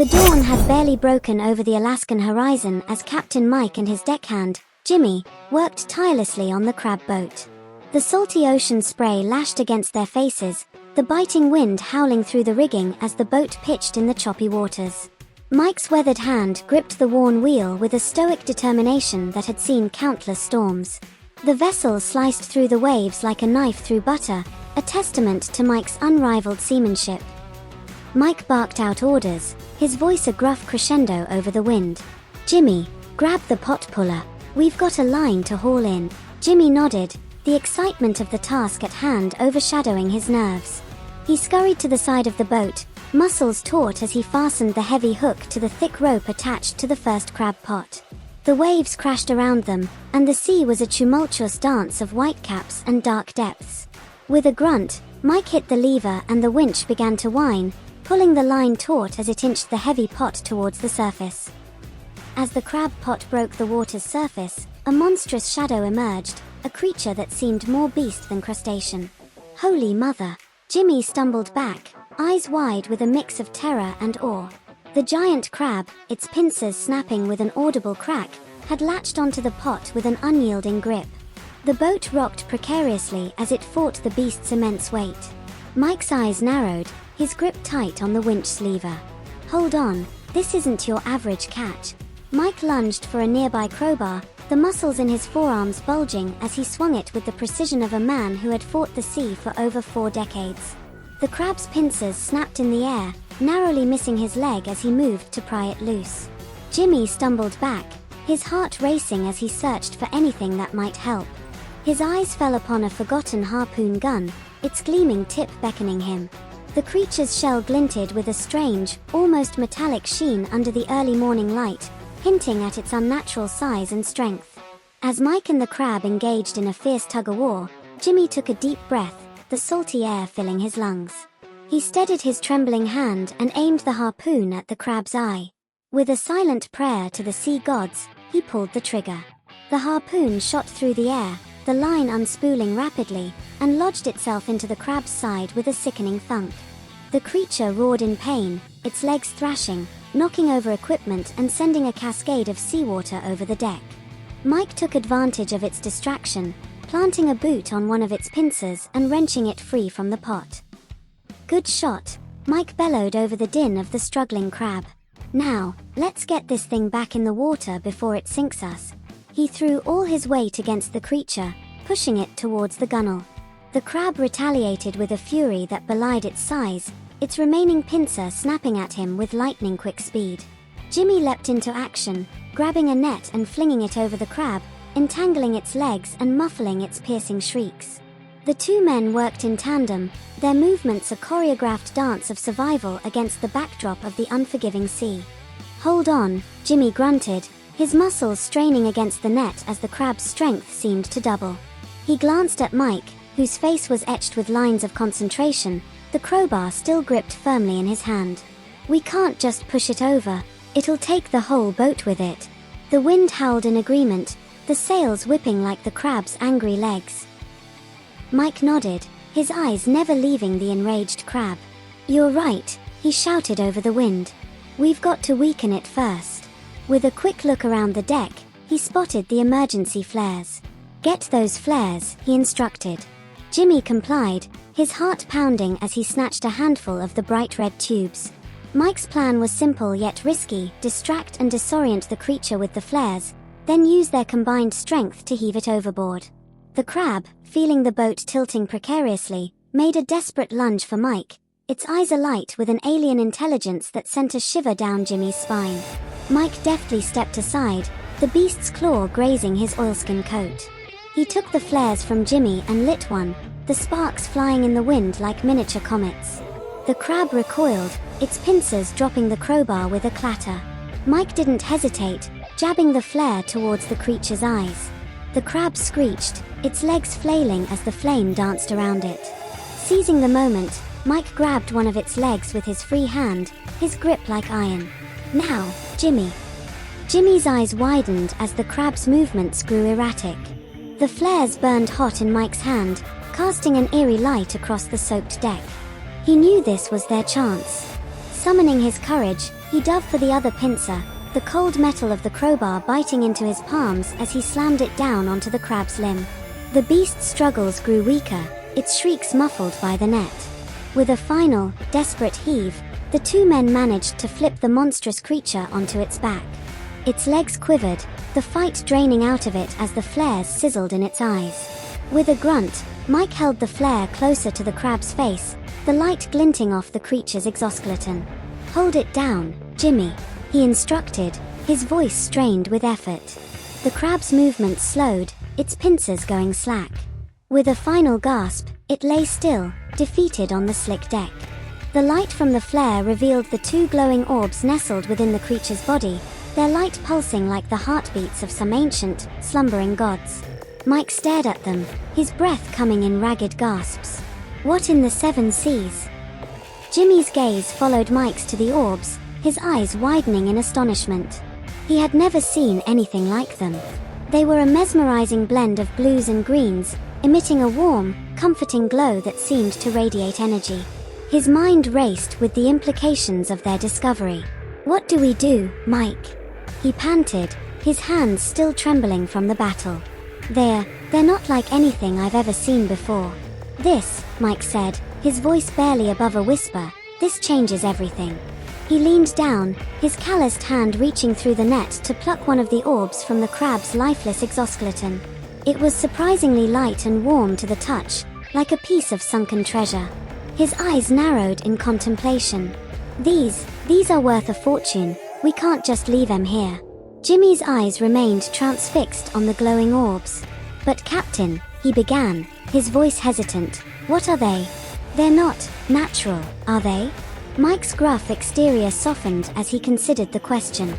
The dawn had barely broken over the Alaskan horizon as Captain Mike and his deckhand, Jimmy, worked tirelessly on the crab boat. The salty ocean spray lashed against their faces, the biting wind howling through the rigging as the boat pitched in the choppy waters. Mike's weathered hand gripped the worn wheel with a stoic determination that had seen countless storms. The vessel sliced through the waves like a knife through butter, a testament to Mike's unrivaled seamanship. Mike barked out orders, his voice a gruff crescendo over the wind. "Jimmy, grab the pot puller. We've got a line to haul in." Jimmy nodded, the excitement of the task at hand overshadowing his nerves. He scurried to the side of the boat, muscles taut as he fastened the heavy hook to the thick rope attached to the first crab pot. The waves crashed around them, and the sea was a tumultuous dance of whitecaps and dark depths. With a grunt, Mike hit the lever and the winch began to whine, pulling the line taut as it inched the heavy pot towards the surface. As the crab pot broke the water's surface, a monstrous shadow emerged, a creature that seemed more beast than crustacean. Holy mother! Jimmy stumbled back, eyes wide with a mix of terror and awe. The giant crab, its pincers snapping with an audible crack, had latched onto the pot with an unyielding grip. The boat rocked precariously as it fought the beast's immense weight. Mike's eyes narrowed, his grip tight on the winch lever. "Hold on, this isn't your average catch." Mike lunged for a nearby crowbar, the muscles in his forearms bulging as he swung it with the precision of a man who had fought the sea for over 4 decades. The crab's pincers snapped in the air, narrowly missing his leg as he moved to pry it loose. Jimmy stumbled back, his heart racing as he searched for anything that might help. His eyes fell upon a forgotten harpoon gun, its gleaming tip beckoning him. The creature's shell glinted with a strange, almost metallic sheen under the early morning light, hinting at its unnatural size and strength. As Mike and the crab engaged in a fierce tug-of-war, Jimmy took a deep breath, the salty air filling his lungs. He steadied his trembling hand and aimed the harpoon at the crab's eye. With a silent prayer to the sea gods, he pulled the trigger. The harpoon shot through the air, the line unspooling rapidly, and lodged itself into the crab's side with a sickening thunk. The creature roared in pain, its legs thrashing, knocking over equipment and sending a cascade of seawater over the deck. Mike took advantage of its distraction, planting a boot on one of its pincers and wrenching it free from the pot. "Good shot," Mike bellowed over the din of the struggling crab. "Now, let's get this thing back in the water before it sinks us." He threw all his weight against the creature, pushing it towards the gunwale. The crab retaliated with a fury that belied its size, its remaining pincer snapping at him with lightning-quick speed. Jimmy leapt into action, grabbing a net and flinging it over the crab, entangling its legs and muffling its piercing shrieks. The two men worked in tandem, their movements a choreographed dance of survival against the backdrop of the unforgiving sea. "Hold on," Jimmy grunted, his muscles straining against the net as the crab's strength seemed to double. He glanced at Mike, whose face was etched with lines of concentration, the crowbar still gripped firmly in his hand. "We can't just push it over, it'll take the whole boat with it." The wind howled in agreement, the sails whipping like the crab's angry legs. Mike nodded, his eyes never leaving the enraged crab. "You're right," he shouted over the wind. "We've got to weaken it first." With a quick look around the deck, he spotted the emergency flares. "Get those flares," he instructed. Jimmy complied, his heart pounding as he snatched a handful of the bright red tubes. Mike's plan was simple yet risky: distract and disorient the creature with the flares, then use their combined strength to heave it overboard. The crab, feeling the boat tilting precariously, made a desperate lunge for Mike, its eyes alight with an alien intelligence that sent a shiver down Jimmy's spine. Mike deftly stepped aside, the beast's claw grazing his oilskin coat. He took the flares from Jimmy and lit one, the sparks flying in the wind like miniature comets. The crab recoiled, its pincers dropping the crowbar with a clatter. Mike didn't hesitate, jabbing the flare towards the creature's eyes. The crab screeched, its legs flailing as the flame danced around it. Seizing the moment, Mike grabbed one of its legs with his free hand, his grip like iron. "Now, Jimmy." Jimmy's eyes widened as the crab's movements grew erratic. The flares burned hot in Mike's hand, casting an eerie light across the soaked deck. He knew this was their chance. Summoning his courage, he dove for the other pincer, the cold metal of the crowbar biting into his palms as he slammed it down onto the crab's limb. The beast's struggles grew weaker, its shrieks muffled by the net. With a final, desperate heave, the two men managed to flip the monstrous creature onto its back. Its legs quivered, the fight draining out of it as the flares sizzled in its eyes. With a grunt, Mike held the flare closer to the crab's face, the light glinting off the creature's exoskeleton. "Hold it down, Jimmy," he instructed, his voice strained with effort. The crab's movements slowed, its pincers going slack. With a final gasp, it lay still, defeated on the slick deck. The light from the flare revealed the two glowing orbs nestled within the creature's body, their light pulsing like the heartbeats of some ancient, slumbering gods. Mike stared at them, his breath coming in ragged gasps. What in the seven seas? Jimmy's gaze followed Mike's to the orbs, his eyes widening in astonishment. He had never seen anything like them. They were a mesmerizing blend of blues and greens, emitting a warm, comforting glow that seemed to radiate energy. His mind raced with the implications of their discovery. "What do we do, Mike?" he panted, his hands still trembling from the battle. They're not like anything I've ever seen before." "This," Mike said, his voice barely above a whisper, "this changes everything." He leaned down, his calloused hand reaching through the net to pluck one of the orbs from the crab's lifeless exoskeleton. It was surprisingly light and warm to the touch, like a piece of sunken treasure. His eyes narrowed in contemplation. These are worth a fortune, we can't just leave them here." Jimmy's eyes remained transfixed on the glowing orbs. "But Captain," he began, his voice hesitant, "what are they? They're not natural, are they?" Mike's gruff exterior softened as he considered the question.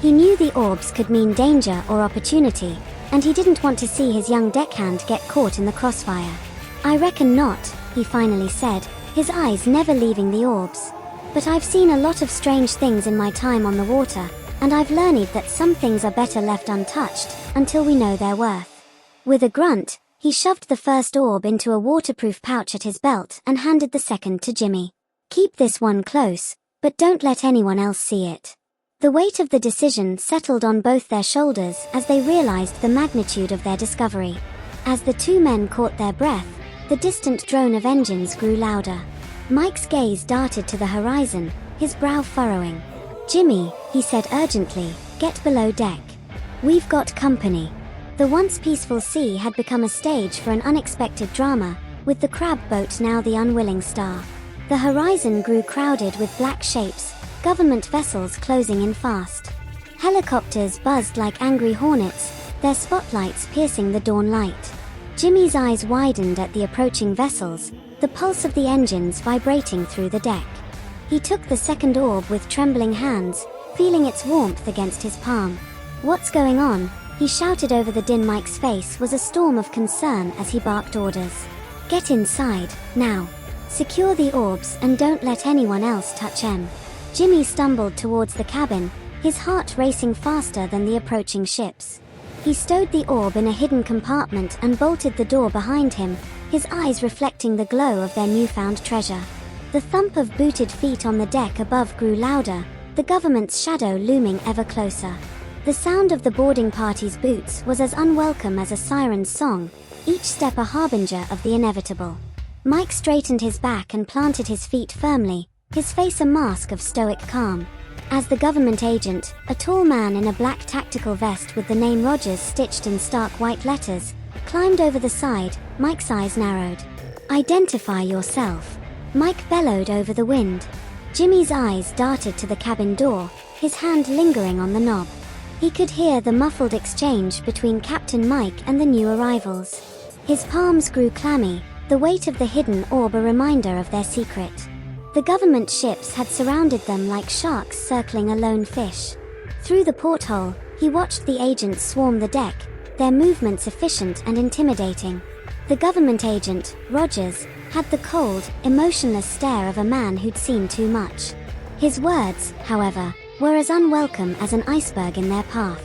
He knew the orbs could mean danger or opportunity, and he didn't want to see his young deckhand get caught in the crossfire. "I reckon not," he finally said, his eyes never leaving the orbs. "But I've seen a lot of strange things in my time on the water, and I've learned that some things are better left untouched, until we know their worth." With a grunt, he shoved the first orb into a waterproof pouch at his belt and handed the second to Jimmy. "Keep this one close, but don't let anyone else see it." The weight of the decision settled on both their shoulders as they realized the magnitude of their discovery. As the two men caught their breath, the distant drone of engines grew louder. Mike's gaze darted to the horizon, his brow furrowing. "Jimmy," he said urgently, "get below deck. We've got company." The once peaceful sea had become a stage for an unexpected drama, with the crab boat now the unwilling star. The horizon grew crowded with black shapes, government vessels closing in fast. Helicopters buzzed like angry hornets, their spotlights piercing the dawn light. Jimmy's eyes widened at the approaching vessels, the pulse of the engines vibrating through the deck. He took the second orb with trembling hands, feeling its warmth against his palm. "What's going on?" he shouted over the din. Mike's face was a storm of concern as he barked orders. "Get inside, now. Secure the orbs and don't let anyone else touch them." Jimmy stumbled towards the cabin, his heart racing faster than the approaching ships. He stowed the orb in a hidden compartment and bolted the door behind him, his eyes reflecting the glow of their newfound treasure. The thump of booted feet on the deck above grew louder, the government's shadow looming ever closer. The sound of the boarding party's boots was as unwelcome as a siren's song, each step a harbinger of the inevitable. Mike straightened his back and planted his feet firmly, his face a mask of stoic calm. As the government agent, a tall man in a black tactical vest with the name Rogers stitched in stark white letters, climbed over the side, Mike's eyes narrowed. "Identify yourself," Mike bellowed over the wind. Jimmy's eyes darted to the cabin door, his hand lingering on the knob. He could hear the muffled exchange between Captain Mike and the new arrivals. His palms grew clammy, the weight of the hidden orb a reminder of their secret. The government ships had surrounded them like sharks circling a lone fish. Through the porthole, he watched the agents swarm the deck, their movements efficient and intimidating. The government agent, Rogers, had the cold, emotionless stare of a man who'd seen too much. His words, however, were as unwelcome as an iceberg in their path.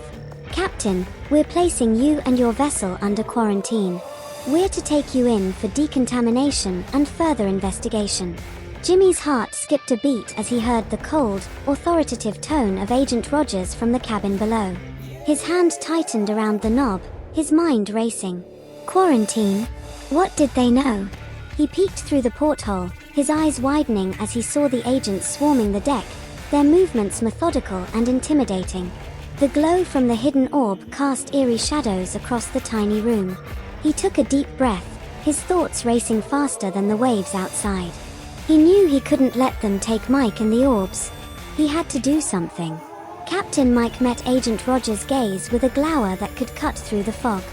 "Captain, we're placing you and your vessel under quarantine. We're to take you in for decontamination and further investigation." Jimmy's heart skipped a beat as he heard the cold, authoritative tone of Agent Rogers from the cabin below. His hand tightened around the knob, his mind racing. Quarantine? What did they know? He peeked through the porthole, his eyes widening as he saw the agents swarming the deck, their movements methodical and intimidating. The glow from the hidden orb cast eerie shadows across the tiny room. He took a deep breath, his thoughts racing faster than the waves outside. He knew he couldn't let them take Mike and the orbs. He had to do something. Captain Mike met Agent Rogers' gaze with a glower that could cut through the fog.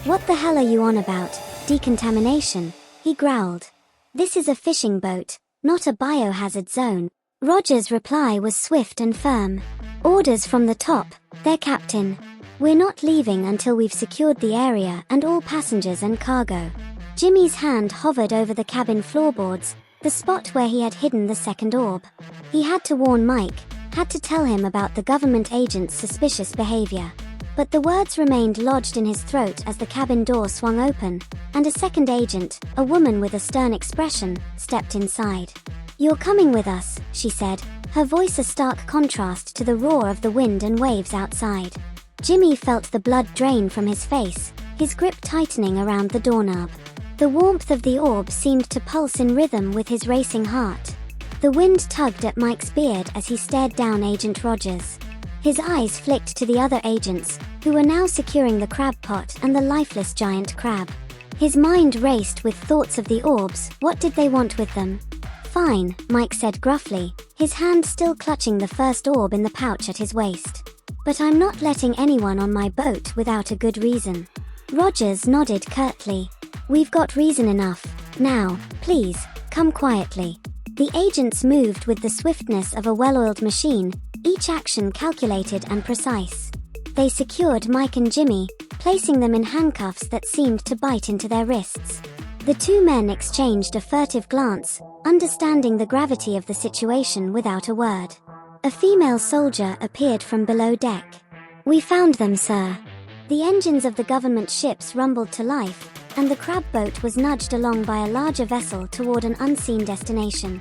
"What the hell are you on about? Decontamination?" he growled. "This is a fishing boat, not a biohazard zone." Rogers' reply was swift and firm. "Orders from the top, their captain. We're not leaving until we've secured the area and all passengers and cargo." Jimmy's hand hovered over the cabin floorboards, the spot where he had hidden the second orb. He had to warn Mike, had to tell him about the government agent's suspicious behavior. But the words remained lodged in his throat as the cabin door swung open, and a second agent, a woman with a stern expression, stepped inside. "You're coming with us," she said, her voice a stark contrast to the roar of the wind and waves outside. Jimmy felt the blood drain from his face, his grip tightening around the doorknob. The warmth of the orb seemed to pulse in rhythm with his racing heart. The wind tugged at Mike's beard as he stared down Agent Rogers. His eyes flicked to the other agents, who were now securing the crab pot and the lifeless giant crab. His mind raced with thoughts of the orbs. What did they want with them? "Fine," Mike said gruffly, his hand still clutching the first orb in the pouch at his waist. "But I'm not letting anyone on my boat without a good reason." Rogers nodded curtly. "We've got reason enough. Now, please, come quietly." The agents moved with the swiftness of a well-oiled machine, each action calculated and precise. They secured Mike and Jimmy, placing them in handcuffs that seemed to bite into their wrists. The two men exchanged a furtive glance, understanding the gravity of the situation without a word. A female soldier appeared from below deck. "We found them, sir." The engines of the government ships rumbled to life, and the crab boat was nudged along by a larger vessel toward an unseen destination.